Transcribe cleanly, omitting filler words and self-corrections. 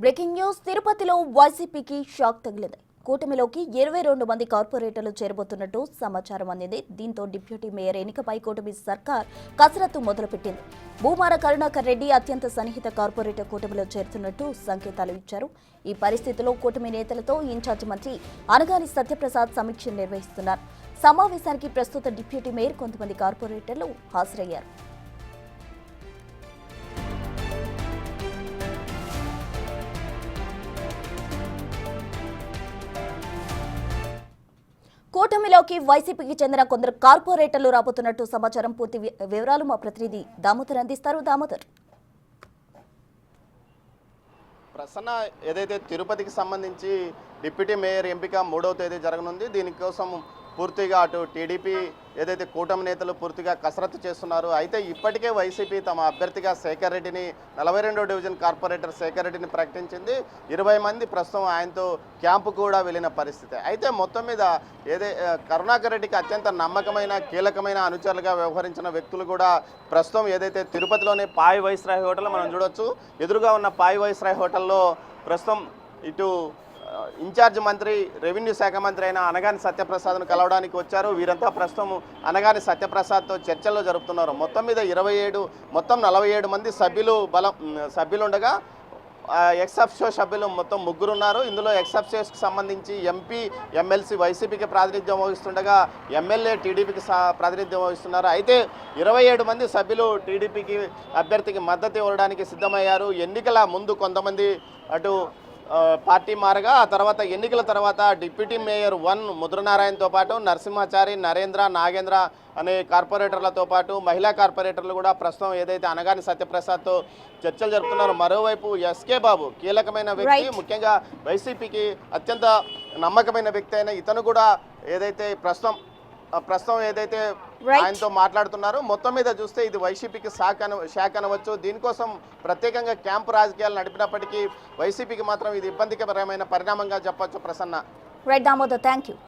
Breaking news తిరుపతిలో వైసీపీకి shock తగిలింది. కూటమిలోకి 22 మంది కార్పొరేటర్లు చేరబోతున్నట్టు సమాచారం అందింది. దీంతో డిప్యూటీ మేయర్ ఎన్నికపై కూటమి సర్కార్ కసరత్తు మొదలుపెట్టింది. భూమార కరుణాకర్ రెడ్డి అత్యంత సన్నిహిత కార్పొరేటర్ కూటమిలో చేరుతున్నట్టు సంకేతాలు ఇచ్చారు. ఈ పరిస్థితిలో కూటమి నేతలతో ఇన్ఛార్జ్ మంత్రి అనగాని సత్యప్రసాద్ సమీక్ష నిర్వహిస్తున్నారు. సమావేశానికి ప్రస్తుత డిప్యూటీ మేయర్ కొంతమంది కార్పొరేటర్లు హాజరయ్యారు. కూటమిలోకి వైసీపీకి చెందిన కొందరు కార్పొరేటర్లు రాబోతున్నట్టు సమాచారం. పూర్తి వివరాలు మా ప్రతినిధి దామోదర్ అందిస్తారు. దామోదర్, ప్రసన్న, ఏదైతే తిరుపతికి సంబంధించి డిప్యూటీ మేయర్ ఎంపిక 3వ తేదీ జరగనుంది. దీనికోసం పూర్తిగా అటు టీడీపీ ఏదైతే కూటమి నేతలు పూర్తిగా కసరత్తు చేస్తున్నారు. అయితే ఇప్పటికే వైసీపీ తమ అభ్యర్థిగా శేఖర్ రెడ్డిని 42వ డివిజన్ కార్పొరేటర్ శేఖర్ రెడ్డిని ప్రకటించింది. 20 మంది ప్రస్తుతం ఆయనతో క్యాంపు కూడా వెళ్ళిన పరిస్థితి. అయితే మొత్తం మీద కరుణాకర్ రెడ్డికి అత్యంత నమ్మకమైన కీలకమైన అనుచరులుగా వ్యవహరించిన వ్యక్తులు కూడా ప్రస్తుతం ఏదైతే తిరుపతిలోని పాయ్ వైస్రాయ్ హోటల్ మనం చూడొచ్చు. ఎదురుగా ఉన్న పాయ్ వైస్రాయ్ హోటల్లో ప్రస్తుతం ఇటు ఇన్ఛార్జ్ మంత్రి, రెవెన్యూ శాఖ మంత్రి అయిన అనగాని సత్యప్రసాద్ను కలవడానికి వచ్చారు. వీరంతా ప్రస్తుతం అనగాని సత్యప్రసాద్తో చర్చల్లో జరుపుతున్నారు. మొత్తం మీద 47 మంది సభ్యులుండగా ఎక్స్ అఫిషియో సభ్యులు మొత్తం 3 ఉన్నారు. ఇందులో ఎక్స్ అఫిషియోస్కి సంబంధించి ఎంపీ, ఎమ్మెల్సీ వైసీపీకి ప్రాతినిధ్యం వహిస్తుండగా ఎమ్మెల్యే టీడీపీకి ప్రాతినిధ్యం వహిస్తున్నారు. అయితే 27 మంది సభ్యులు టీడీపీకి అభ్యర్థికి మద్దతు ఇవ్వడానికి సిద్ధమయ్యారు. ఎన్నికల ముందు కొంతమంది అటు పార్టీ మారగా ఆ తర్వాత ఎన్నికల తర్వాత డిప్యూటీ మేయర్ 1 ముద్రనారాయణతో పాటు నరసింహాచారి, నరేంద్ర, నాగేంద్ర అనే కార్పొరేటర్లతో పాటు మహిళా కార్పొరేటర్లు కూడా ప్రస్తుతం ఏదైతే అనగాని సత్యప్రసాద్తో చర్చలు జరుపుతున్నారు. మరోవైపు ఎస్కే బాబు కీలకమైన వ్యక్తి, ముఖ్యంగా వైసీపీకి అత్యంత నమ్మకమైన వ్యక్తి అయిన ఇతను కూడా ఏదైతే ప్రస్తుతం ఏదైతే ఆయనతో మాట్లాడుతున్నారు. మొత్తం మీద చూస్తే ఇది వైసీపీకి శాఖ అనవచ్చు. దీనికోసం ప్రత్యేకంగా క్యాంపు రాజకీయాలు నడిపినప్పటికీ వైసీపీకి మాత్రం ఇది ఇబ్బందికరమైన పరిణామంగా చెప్పొచ్చు. Prasanna. Right Damodar, thank you.